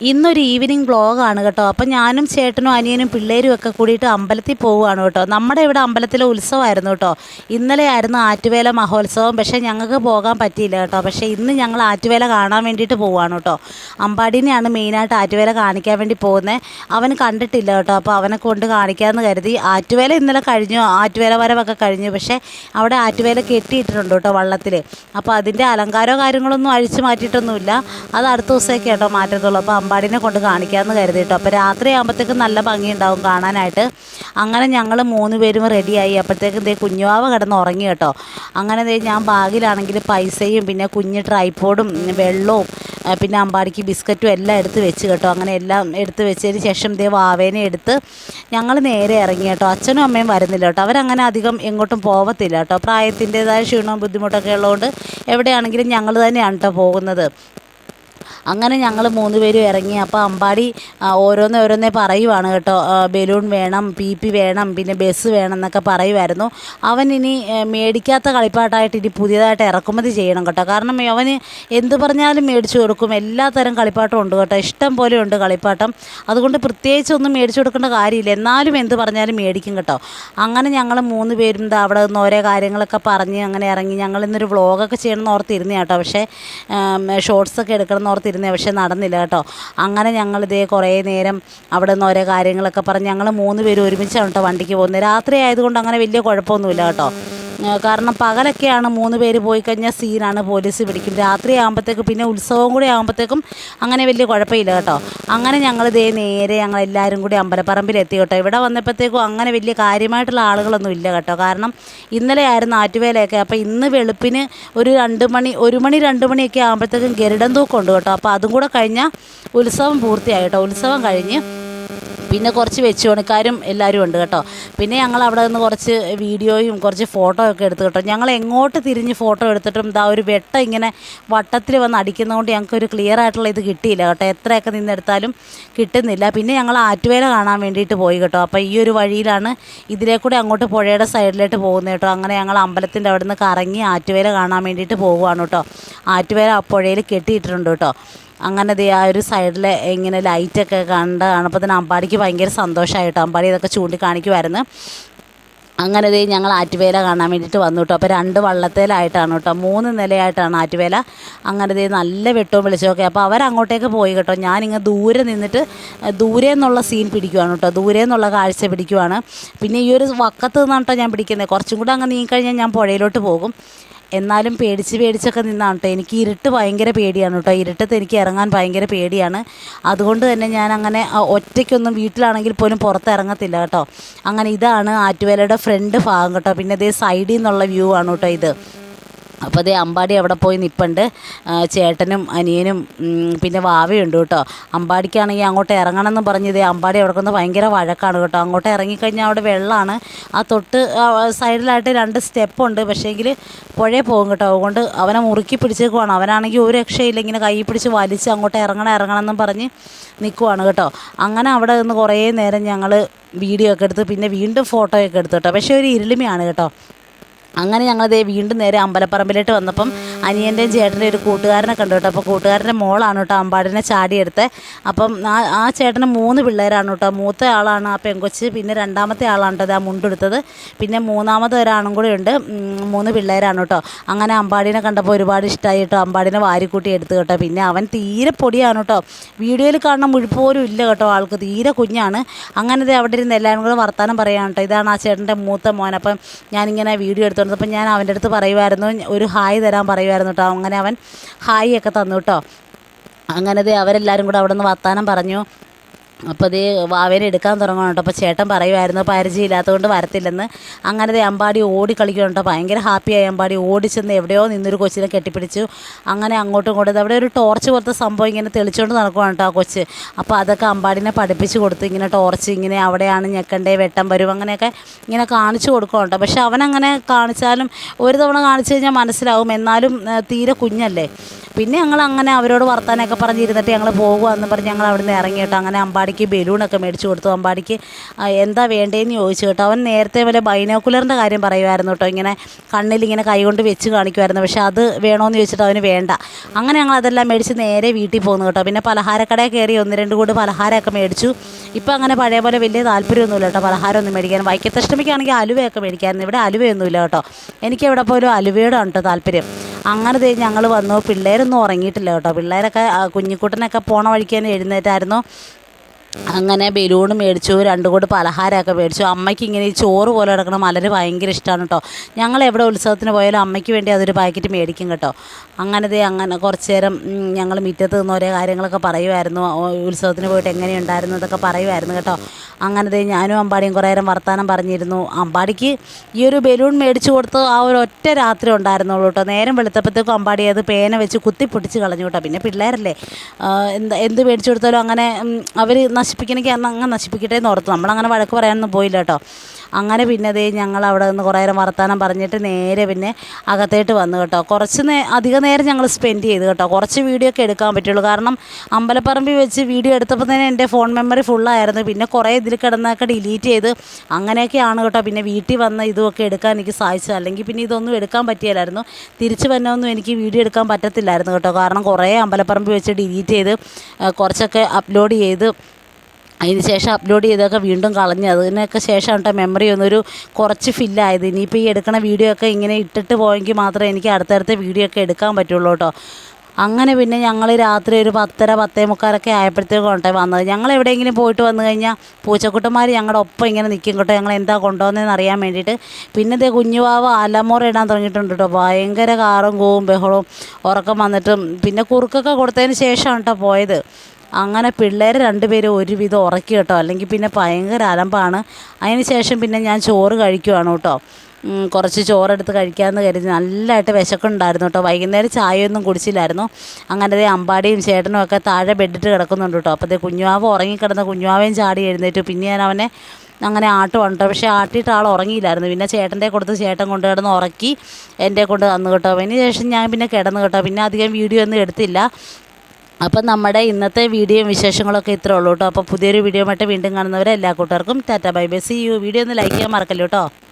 ഇന്നൊരു ഈവനിങ് വ്ളോഗാണ് കേട്ടോ. അപ്പം ഞാനും ചേട്ടനും അനിയനും പിള്ളേരും ഒക്കെ കൂടിയിട്ട് അമ്പലത്തിൽ പോവുകയാണ് കേട്ടോ. നമ്മുടെ ഇവിടെ അമ്പലത്തിലെ ഉത്സവമായിരുന്നു കേട്ടോ. ഇന്നലെ ആയിരുന്നു ആറ്റുവേല മഹോത്സവം. പക്ഷേ ഞങ്ങൾക്ക് പോകാൻ പറ്റിയില്ല കേട്ടോ. പക്ഷേ ഇന്ന് ഞങ്ങൾ ആറ്റുവേല കാണാൻ വേണ്ടിയിട്ട് പോവുകയാണ് കേട്ടോ. അമ്പാടിനെയാണ് മെയിനായിട്ട് ആറ്റുവേല കാണിക്കാൻ വേണ്ടി പോകുന്നത്. അവൻ കണ്ടിട്ടില്ല കേട്ടോ. അപ്പോൾ അവനെ കൊണ്ട് കാണിക്കാമെന്ന് കരുതി. ആറ്റുവേല ഇന്നലെ കഴിഞ്ഞു, ആറ്റുവേല വരവൊക്കെ കഴിഞ്ഞു. പക്ഷേ അവിടെ ആറ്റുവേല കെട്ടിയിട്ടിട്ടുണ്ട് കേട്ടോ വള്ളത്തിൽ. അപ്പോൾ അതിൻ്റെ അലങ്കാരമോ കാര്യങ്ങളൊന്നും അഴിച്ചു മാറ്റിയിട്ടൊന്നുമില്ല. അത് അടുത്ത ദിവസമൊക്കെ കേട്ടോ മാറ്റത്തുള്ളൂ. അപ്പോൾ അമ്പാടിനെ കൊണ്ട് കാണിക്കാമെന്ന് കരുതി കേട്ടോ. അപ്പോൾ രാത്രി ആകുമ്പോഴത്തേക്കും നല്ല ഭംഗിയുണ്ടാവും കാണാനായിട്ട്. അങ്ങനെ ഞങ്ങൾ 3 പേരും റെഡിയായി. അപ്പോഴത്തേക്കും ദേ കുഞ്ഞുവാവ കിടന്ന് ഉറങ്ങി കേട്ടോ. അങ്ങനെ ദേ ഞാൻ ബാഗിലാണെങ്കിൽ പൈസയും പിന്നെ കുഞ്ഞ് ട്രൈപ്പോഡും വെള്ളവും പിന്നെ അമ്പാടിക്ക് ബിസ്ക്കറ്റും എല്ലാം എടുത്ത് വെച്ച് കേട്ടോ. അങ്ങനെ എല്ലാം എടുത്ത് വെച്ചതിന് ശേഷം ദേ വാവേനെ എടുത്ത് ഞങ്ങൾ നേരെ ഇറങ്ങി കേട്ടോ. അച്ഛനും അമ്മയും വരുന്നില്ല കേട്ടോ. അവരങ്ങനെ അധികം എങ്ങോട്ടും പോകത്തില്ല കേട്ടോ. പ്രായത്തിൻ്റേതായ ക്ഷീണവും ബുദ്ധിമുട്ടൊക്കെ ഉള്ളതുകൊണ്ട് എവിടെയാണെങ്കിലും ഞങ്ങൾ തന്നെയാണ് കേട്ടോ പോകുന്നത്. അങ്ങനെ ഞങ്ങൾ 3 പേരും ഇറങ്ങി. അപ്പോൾ അമ്പാടി ഓരോന്നേ പറയുവാണ് കേട്ടോ. ബലൂൺ വേണം, പി വേണം, പിന്നെ ബസ് വേണം എന്നൊക്കെ പറയുമായിരുന്നു. അവൻ ഇനി മേടിക്കാത്ത കളിപ്പാട്ടമായിട്ട് ഇനി പുതിയതായിട്ട് ഇറക്കുമതി ചെയ്യണം കേട്ടോ. കാരണം അവന് എന്ത് പറഞ്ഞാലും മേടിച്ചു കൊടുക്കും. എല്ലാ തരം കളിപ്പാട്ടം ഉണ്ട് കേട്ടോ. ഇഷ്ടം പോലെ ഉണ്ട് കളിപ്പാട്ടം. അതുകൊണ്ട് പ്രത്യേകിച്ചൊന്നും മേടിച്ചു കൊടുക്കേണ്ട കാര്യമില്ല. എന്നാലും എന്ത് പറഞ്ഞാലും മേടിക്കും കേട്ടോ. അങ്ങനെ ഞങ്ങൾ 3 പേരും അവിടെ നിന്ന് ഓരോ കാര്യങ്ങളൊക്കെ പറഞ്ഞ് അങ്ങനെ ഇറങ്ങി. ഞങ്ങൾ ഇന്നൊരു വ്ളോഗൊക്കെ ചെയ്യണമെന്ന് ഓർത്തിരുന്നേ കേട്ടോ. പക്ഷേ ഷോർട്സൊക്കെ എടുക്കണം എന്ന് ഓർത്തിരുന്നേ. പക്ഷേ നടന്നില്ല കേട്ടോ. അങ്ങനെ ഞങ്ങൾ ഇതേ കുറേ നേരം അവിടെ നിന്ന് ഓരോ കാര്യങ്ങളൊക്കെ പറഞ്ഞ് ഞങ്ങൾ 3 പേരും ഒരുമിച്ചാണ് കേട്ടോ വണ്ടിക്ക് പോകുന്നത്. രാത്രി ആയതുകൊണ്ട് അങ്ങനെ വലിയ കുഴപ്പമൊന്നുമില്ല കേട്ടോ. കാരണം പകലൊക്കെയാണ് 3 പേര് പോയി കഴിഞ്ഞാൽ സീനാണ്, പോലീസ് പിടിക്കും. രാത്രി ആകുമ്പോഴത്തേക്കും പിന്നെ ഉത്സവം കൂടി ആകുമ്പോഴത്തേക്കും അങ്ങനെ വലിയ കുഴപ്പമില്ല കേട്ടോ. അങ്ങനെ ഞങ്ങൾ ഇതേ നേരെ ഞങ്ങളെല്ലാവരും കൂടി അമ്പലപ്പറമ്പിലെത്തി കേട്ടോ. ഇവിടെ വന്നപ്പോഴത്തേക്കും അങ്ങനെ വലിയ കാര്യമായിട്ടുള്ള ആളുകളൊന്നും ഇല്ല കേട്ടോ. കാരണം ഇന്നലെ ആയിരുന്നു ആറ്റുവേലയൊക്കെ. അപ്പോൾ ഇന്ന് വെളുപ്പിന് ഒരു 1 മണി 2 മണിയൊക്കെ ആകുമ്പോഴത്തേക്കും ഗരുഡൻ തൂക്കമുണ്ട് കേട്ടോ. അപ്പോൾ അതും കൂടെ കഴിഞ്ഞാൽ ഉത്സവം പൂർത്തിയായി കേട്ടോ. ഉത്സവം കഴിഞ്ഞ് പിന്നെ കുറച്ച് വെച്ചുപണിക്കാരും എല്ലാവരും ഉണ്ട് കേട്ടോ. പിന്നെ ഞങ്ങൾ അവിടെ നിന്ന് കുറച്ച് വീഡിയോയും കുറച്ച് ഫോട്ടോ ഒക്കെ എടുത്തു കേട്ടോ. ഞങ്ങൾ എങ്ങോട്ട് തിരിഞ്ഞ് ഫോട്ടോ എടുത്തിട്ടും ഇതാ ഒരു വെട്ടം ഇങ്ങനെ വട്ടത്തിൽ വന്ന് അടിക്കുന്നതുകൊണ്ട് ഞങ്ങൾക്കൊരു ക്ലിയർ ആയിട്ടുള്ള ഇത് കിട്ടിയില്ല കേട്ടോ. എത്രയൊക്കെ നിന്നെടുത്താലും കിട്ടുന്നില്ല. പിന്നെ ഞങ്ങൾ ആറ്റുവേല കാണാൻ വേണ്ടിയിട്ട് പോയി കേട്ടോ. അപ്പോൾ ഈ ഒരു വഴിയിലാണ് ഇതിലേക്കൂടെ അങ്ങോട്ട് പുഴയുടെ സൈഡിലോട്ട് പോകുന്നത് കേട്ടോ. അങ്ങനെ ഞങ്ങൾ അമ്പലത്തിൻ്റെ അവിടെ നിന്ന് കറങ്ങി ആറ്റുവേല കാണാൻ വേണ്ടിയിട്ട് പോകുവാണ് കേട്ടോ. ആറ്റുവേല പുഴയിൽ കെട്ടിയിട്ടിട്ടുണ്ട് കേട്ടോ. അങ്ങനെ ദേ ആ ഒരു സൈഡിൽ ഇങ്ങനെ ലൈറ്റൊക്കെ കാണുമ്പോൾ തന്നെ അമ്പാടിക്ക് ഭയങ്കര സന്തോഷമായിട്ടോ. അമ്പാടി ഇതൊക്കെ ചൂണ്ടിക്കാണിക്കുമായിരുന്നു. അങ്ങനെ ദേ ഞങ്ങൾ ആറ്റുവേല കാണാൻ വേണ്ടിയിട്ട് വന്നു കേട്ടോ. അപ്പോൾ 2 വള്ളത്തേലായിട്ടാണ് കേട്ടോ. 3 നിലയായിട്ടാണ് ആറ്റുവേല. അങ്ങനെ ദേ നല്ല വെട്ടവും വെളിച്ചമൊക്കെ. അപ്പോൾ അവരങ്ങോട്ടേക്ക് പോയി കേട്ടോ. ഞാനിങ്ങനെ ദൂരെ നിന്നിട്ട് ദൂരെ നിന്നുള്ള സീൻ പിടിക്കുവാണ് കേട്ടോ. ദൂരെ നിന്നുള്ള കാഴ്ച പിടിക്കുവാണ്. പിന്നെ ഈ ഒരു വക്കത്ത് നിന്നാണ് കേട്ടോ ഞാൻ പിടിക്കുന്നത്. കുറച്ചും കൂടെ അങ്ങ് നീങ്ങിക്കഴിഞ്ഞാൽ ഞാൻ പുഴയിലോട്ട് പോകും. എന്നാലും പേടിച്ചൊക്കെ നിന്നാണ് കേട്ടോ. എനിക്ക് ഇരുട്ട് ഭയങ്കര പേടിയാണ് കേട്ടോ. ഇരുട്ടത്ത് എനിക്ക് ഇറങ്ങാൻ ഭയങ്കര പേടിയാണ്. അതുകൊണ്ട് തന്നെ ഞാൻ അങ്ങനെ ഒറ്റയ്ക്കൊന്നും വീട്ടിലാണെങ്കിൽ പോലും പുറത്ത് ഇറങ്ങത്തില്ല കേട്ടോ. അങ്ങനെ ഇതാണ് ആറ്റുവേലയുടെ ഫ്രണ്ട് ഭാഗം കേട്ടോ. പിന്നെ ഇതേ സൈഡിൽ നിന്നുള്ള വ്യൂ ആണ് കേട്ടോ ഇത്. അപ്പോൾ അതേ അമ്പാടി അവിടെ പോയി നിൽപ്പുണ്ട്. ചേട്ടനും അനിയനും പിന്നെ വാവയുണ്ട് കേട്ടോ. അമ്പാടിക്കാണെങ്കിൽ അങ്ങോട്ട് ഇറങ്ങണമെന്ന് പറഞ്ഞ് ഇതേ അമ്പാടി അവിടെ കൊണ്ട് ഭയങ്കര വഴക്കാണ് കേട്ടോ. അങ്ങോട്ട് ഇറങ്ങിക്കഴിഞ്ഞാൽ അവിടെ വെള്ളമാണ്. ആ തൊട്ട് സൈഡിലായിട്ട് 2 സ്റ്റെപ്പുണ്ട്. പക്ഷേങ്കിൽ പുഴയിൽ പോകും കേട്ടോ. അതുകൊണ്ട് അവനെ മുറുക്കി പിടിച്ചേക്കുവാണ്. അവനാണെങ്കിൽ ഒരു രക്ഷയില്ല. ഇങ്ങനെ കൈ പിടിച്ച് വലിച്ച് അങ്ങോട്ട് ഇറങ്ങണമെന്നും പറഞ്ഞ് നിൽക്കുവാണ് കേട്ടോ. അങ്ങനെ അവിടെ നിന്ന് കുറേ നേരം ഞങ്ങൾ വീഡിയോ ഒക്കെ എടുത്ത് പിന്നെ വീണ്ടും ഫോട്ടോയൊക്കെ എടുത്തു കേട്ടോ. പക്ഷേ ഒരു ഇരുളിമയാണ് കേട്ടോ. അങ്ങനെ ഞങ്ങളിതേ വീണ്ടും നേരെ അമ്പലപ്പറമ്പിലോട്ട് വന്നപ്പം അനിയൻ്റെയും ചേട്ടൻ്റെ ഒരു കൂട്ടുകാരനെ കണ്ടു കേട്ടോ. അപ്പോൾ കൂട്ടുകാരൻ്റെ മോളാണ് കേട്ടോ അമ്പാടിനെ ചാടിയെടുത്ത്. അപ്പം ആ ചേട്ടന് 3 പിള്ളേരാണ് കേട്ടോ. മൂത്ത ആളാണ് ആ പെങ്കൊച്ച്. പിന്നെ 2ാമത്തെ ആളാണ് കേട്ടോ ആ മുണ്ടെടുത്തത്. പിന്നെ 3ാമത്തെ ഒരാണും കൂടെ ഉണ്ട്. 3 പിള്ളേരാണ് കേട്ടോ. അങ്ങനെ അമ്പാടിനെ കണ്ടപ്പോൾ ഒരുപാട് ഇഷ്ടമായി കേട്ടോ. അമ്പാടിനെ വാരിക്കൂട്ടി എടുത്തു കേട്ടോ. പിന്നെ അവൻ തീരെ പൊടിയാണ് കേട്ടോ. വീഡിയോയിൽ കാണുന്ന മുഴുപ്പോലും ഇല്ല കേട്ടോ. ആൾക്ക് തീരെ കുഞ്ഞാണ്. അങ്ങനെ അവിടെ ഇരുന്ന് എല്ലാവരും കൂടെ വർത്താനം പറയുകയാണ് കേട്ടോ. ഇതാണ് ആ ചേട്ടൻ്റെ മൂത്ത മോൻ. അപ്പം ഞാനിങ്ങനെ വീഡിയോ എടുത്തു. അപ്പം ഞാൻ അവൻ്റെ അടുത്ത് പറയുമായിരുന്നു, ഒരു ഹായ് തരാൻ പറയുമായിരുന്നു കേട്ടോ. അങ്ങനെ അവൻ ഹായ് ഒക്കെ തന്നു കേട്ടോ. അങ്ങനെ അവരെല്ലാവരും കൂടെ അവിടെ നിന്ന് വർത്താനം പറഞ്ഞു. അപ്പോൾ അതേ വാവേനെ എടുക്കാൻ തുടങ്ങണം കേട്ടോ. അപ്പോൾ ചേട്ടൻ പറയുമായിരുന്നു പരിചയമില്ലാത്തതുകൊണ്ട് വരത്തില്ലെന്ന്. അങ്ങനെ അമ്പാടി ഓടിക്കളിക്കണം കേട്ടോ. ഭയങ്കര ഹാപ്പിയായി അമ്പാടി. ഓടിച്ചെന്ന് എവിടെയോ നിന്നൊരു കൊച്ചിനെ കെട്ടിപ്പിടിച്ചു. അങ്ങനെ അങ്ങോട്ടും ഇങ്ങോട്ടും അവിടെ ഒരു ടോർച്ച് പോലത്തെ സംഭവം ഇങ്ങനെ തെളിച്ചുകൊണ്ട് നടക്കുവാണ് കേട്ടോ ആ കൊച്ച്. അപ്പോൾ അതൊക്കെ അമ്പാടിനെ പഠിപ്പിച്ച് കൊടുത്ത് ഇങ്ങനെ ടോർച്ച് ഇങ്ങനെ അവിടെയാണ് ഞെക്കണ്ടേ, വെട്ടം വരും, അങ്ങനെയൊക്കെ ഇങ്ങനെ കാണിച്ചു കൊടുക്കണം കേട്ടോ. പക്ഷെ അവനങ്ങനെ കാണിച്ചാലും ഒരു തവണ കാണിച്ചു കഴിഞ്ഞാൽ മനസ്സിലാവും. എന്നാലും തീരെ കുഞ്ഞല്ലേ. പിന്നെ ഞങ്ങൾ അങ്ങനെ അവരോട് വർത്താനമൊക്കെ പറഞ്ഞിരുന്നിട്ട് ഞങ്ങൾ പോകുകയെന്ന് പറഞ്ഞ് ഞങ്ങൾ അവിടെ നിന്ന് ഇറങ്ങി കേട്ടോ. അങ്ങനെ അമ്പാടി അമ്പാടിക്ക് ബലൂണൊക്കെ മേടിച്ച് കൊടുത്തു. അമ്പാടിക്ക് എന്താ വേണ്ടതെന്ന് ചോദിച്ചു കേട്ടോ. അവൻ നേരത്തെ പോലെ ബൈനോക്കുലറിൻ്റെ കാര്യം പറയുമായിരുന്നു കേട്ടോ. ഇങ്ങനെ കണ്ണിലിങ്ങനെ കൈകൊണ്ട് വെച്ച് കാണിക്കുമായിരുന്നു. പക്ഷേ അത് വേണമെന്ന് ചോദിച്ചിട്ട് അവന് വേണ്ട. അങ്ങനെ ഞങ്ങൾ അതെല്ലാം മേടിച്ച് നേരെ വീട്ടിൽ പോകുന്നു കേട്ടോ. പിന്നെ പലഹാരക്കടയിൽ കയറി 1-2 കൂട് പലഹാരമൊക്കെ മേടിച്ചു. ഇപ്പം അങ്ങനെ പഴയ പോലെ വലിയ താല്പര്യമൊന്നുമില്ല കേട്ടോ പലഹാരമൊന്നും മേടിക്കാൻ. വൈക്കത്തഷ്ടമിക്കാണെങ്കിൽ അലുവയൊക്കെ മേടിക്കാമായിരുന്നു. ഇവിടെ അലുവയൊന്നുമില്ല കേട്ടോ. എനിക്ക് എവിടെ പോലും അലുവയോടാണ് കേട്ടോ താല്പര്യം. അങ്ങനെ ഞങ്ങൾ വന്നു. പിള്ളേരൊന്നും ഉറങ്ങിയിട്ടില്ല കേട്ടോ. പിള്ളേരൊക്കെ കുഞ്ഞിക്കുട്ടനൊക്കെ പോണ വഴിക്ക് തന്നെ എഴുന്നേറ്റായിരുന്നു. അങ്ങനെ ബലൂൺ മേടിച്ചു, 2 കൂട് പലഹാരമൊക്കെ മേടിച്ചു. അമ്മയ്ക്ക് ഇങ്ങനെ ഈ ചോറ് പോലെ കിടക്കണം മലര് ഭയങ്കര ഇഷ്ടമാണ് കേട്ടോ. ഞങ്ങൾ എവിടെ ഉത്സവത്തിന് പോയാലും അമ്മയ്ക്ക് വേണ്ടി അതൊരു പാക്കറ്റ് മേടിക്കും കേട്ടോ. അങ്ങനെ കുറച്ച് നേരം ഞങ്ങൾ മുറ്റത്ത് നിന്ന് ഓരോ കാര്യങ്ങളൊക്കെ പറയുമായിരുന്നു. ഉത്സവത്തിന് പോയിട്ട് എങ്ങനെയുണ്ടായിരുന്നു എന്നൊക്കെ പറയുമായിരുന്നു കേട്ടോ. അങ്ങനെ ഞാനും അമ്പാടിയും കുറേ നേരം വർത്തമാനം പറഞ്ഞിരുന്നു. അമ്പാടിക്ക് ഈ ഒരു ബലൂൺ മേടിച്ചു കൊടുത്ത് ആ ഒരു ഒറ്റ രാത്രി ഉണ്ടായിരുന്നുള്ളൂ കേട്ടോ. നേരം വെളുത്തപ്പോഴത്തേക്കും അമ്പാടി അത് പേന വെച്ച് കുത്തിപ്പൊട്ടിച്ച് കളഞ്ഞു കേട്ടോ. പിന്നെ പിള്ളേരല്ലേ, എന്ത് മേടിച്ചു കൊടുത്താലും അങ്ങനെ അവർ നശിപ്പിക്കണമെങ്കിൽ അങ്ങ് നശിപ്പിക്കട്ടെ എന്ന് ഓർത്തു. നമ്മളങ്ങനെ വഴക്ക് പറയാനൊന്നും പോയില്ല കേട്ടോ. അങ്ങനെ പിന്നെ ഞങ്ങൾ അവിടെ നിന്ന് കുറേ നേരം വർത്തമാനം പറഞ്ഞിട്ട് നേരെ പിന്നെ അകത്തേട്ട് വന്നു കേട്ടോ. അധിക നേരം ഞങ്ങൾ സ്പെൻഡ് ചെയ്തു കേട്ടോ. കുറച്ച് വീഡിയോ ഒക്കെ എടുക്കാൻ പറ്റുള്ളൂ. കാരണം അമ്പലപ്പറമ്പിൽ വെച്ച് വീഡിയോ എടുത്തപ്പോൾ തന്നെ എൻ്റെ ഫോൺ മെമ്മറി ഫുള്ളായിരുന്നു. പിന്നെ കുറേ ഇതിൽ കിടന്നൊക്കെ ഡിലീറ്റ് ചെയ്ത് അങ്ങനെയൊക്കെയാണ് കേട്ടോ. പിന്നെ വീട്ടിൽ വന്ന് ഇതുമൊക്കെ എടുക്കാൻ എനിക്ക് സാധിച്ചത്. അല്ലെങ്കിൽ പിന്നെ ഇതൊന്നും എടുക്കാൻ പറ്റിയില്ലായിരുന്നു. തിരിച്ച് വന്നൊന്നും എനിക്ക് വീഡിയോ എടുക്കാൻ പറ്റത്തില്ലായിരുന്നു കേട്ടോ. കാരണം കുറേ അമ്പലപ്പറമ്പിൽ വെച്ച് ഡിലീറ്റ് ചെയ്ത് കുറച്ചൊക്കെ അപ്ലോഡ് ചെയ്ത് അതിന് ശേഷം അപ്ലോഡ് ചെയ്തൊക്കെ വീണ്ടും കളഞ്ഞ് അതിനൊക്കെ ശേഷം കേട്ടോ മെമ്മറി ഒന്നൊരു കുറച്ച് ഫില്ലായത്. ഇനിയിപ്പോൾ ഈ എടുക്കണ വീഡിയോ ഒക്കെ ഇങ്ങനെ ഇട്ടിട്ട് പോയെങ്കിൽ മാത്രമേ എനിക്ക് അടുത്തടുത്ത വീഡിയോ ഒക്കെ എടുക്കാൻ പറ്റുള്ളൂ കേട്ടോ. അങ്ങനെ പിന്നെ ഞങ്ങൾ രാത്രി ഒരു 10:30-10:45 ആയപ്പോഴത്തേക്കും കൊണ്ടേ വന്നത്. ഞങ്ങൾ എവിടെയെങ്കിലും പോയിട്ട് വന്നു കഴിഞ്ഞാൽ പൂച്ചക്കുട്ടന്മാർ ഞങ്ങളുടെ ഒപ്പം ഇങ്ങനെ നിൽക്കും കേട്ടോ. ഞങ്ങൾ എന്താ കൊണ്ടുവന്നതെന്ന് അറിയാൻ വേണ്ടിയിട്ട്. പിന്നെ കുഞ്ഞുവാവ അലമുറ ഇടാൻ തുടങ്ങിയിട്ടുണ്ട് കേട്ടോ. ഭയങ്കര കാറും കൂവും ബഹളവും ഉറക്കം വന്നിട്ടും പിന്നെ കുറുക്കൊക്കെ കൊടുത്തതിന് ശേഷമാണ് കേട്ടോ പോയത്. അങ്ങനെ പിള്ളേർ 2 പേരും ഒരുവിധം ഉറക്കി കേട്ടോ. അല്ലെങ്കിൽ പിന്നെ ഭയങ്കര അലമ്പാണ്. അതിന് ശേഷം പിന്നെ ഞാൻ ചോറ് കഴിക്കുവാണ് കേട്ടോ. കുറച്ച് ചോറെടുത്ത് കഴിക്കാമെന്ന് കരുതി. നല്ലതായിട്ട് വിശക്കുണ്ടായിരുന്നു കേട്ടോ. വൈകുന്നേരം ചായയൊന്നും കുടിച്ചില്ലായിരുന്നു. അങ്ങനെ അമ്പാടിയും ചേട്ടനും ഒക്കെ താഴെ ബെഡിട്ട് കിടക്കുന്നുണ്ട് കേട്ടോ. അപ്പോൾ കുഞ്ഞുവാവ ഉറങ്ങിക്കിടന്ന കുഞ്ഞുവാവയും ചാടി എഴുന്നേറ്റു. പിന്നെ ഞാൻ അവനെ അങ്ങനെ ആട്ടുവാണ് കേട്ടോ. പക്ഷേ ആട്ടിയിട്ട് ആൾ ഉറങ്ങിയില്ലായിരുന്നു. പിന്നെ ചേട്ടൻ്റെ കൊടുത്ത് ചേട്ടൻ കൊണ്ട് കിടന്ന് ഉറക്കി എൻ്റെ കൊണ്ട് തന്നു കേട്ടോ. അതിന് ശേഷം ഞാൻ പിന്നെ കിടന്നു കേട്ടോ. പിന്നെ അധികം വീഡിയോ ഒന്നും എടുത്തില്ല. അപ്പം നമ്മുടെ ഇന്നത്തെ വീഡിയോയും വിശേഷങ്ങളൊക്കെ ഇത്രേ ഉള്ളൂ കേട്ടോ. അപ്പോൾ പുതിയൊരു വീഡിയോ ആയിട്ട് വീണ്ടും കാണുന്നവരെ എല്ലാ കൂട്ടുകാർക്കും tata bye bye, see you. Video ഒന്ന് ലൈക്ക് ചെയ്യാൻ മറക്കല്ലോ കേട്ടോ.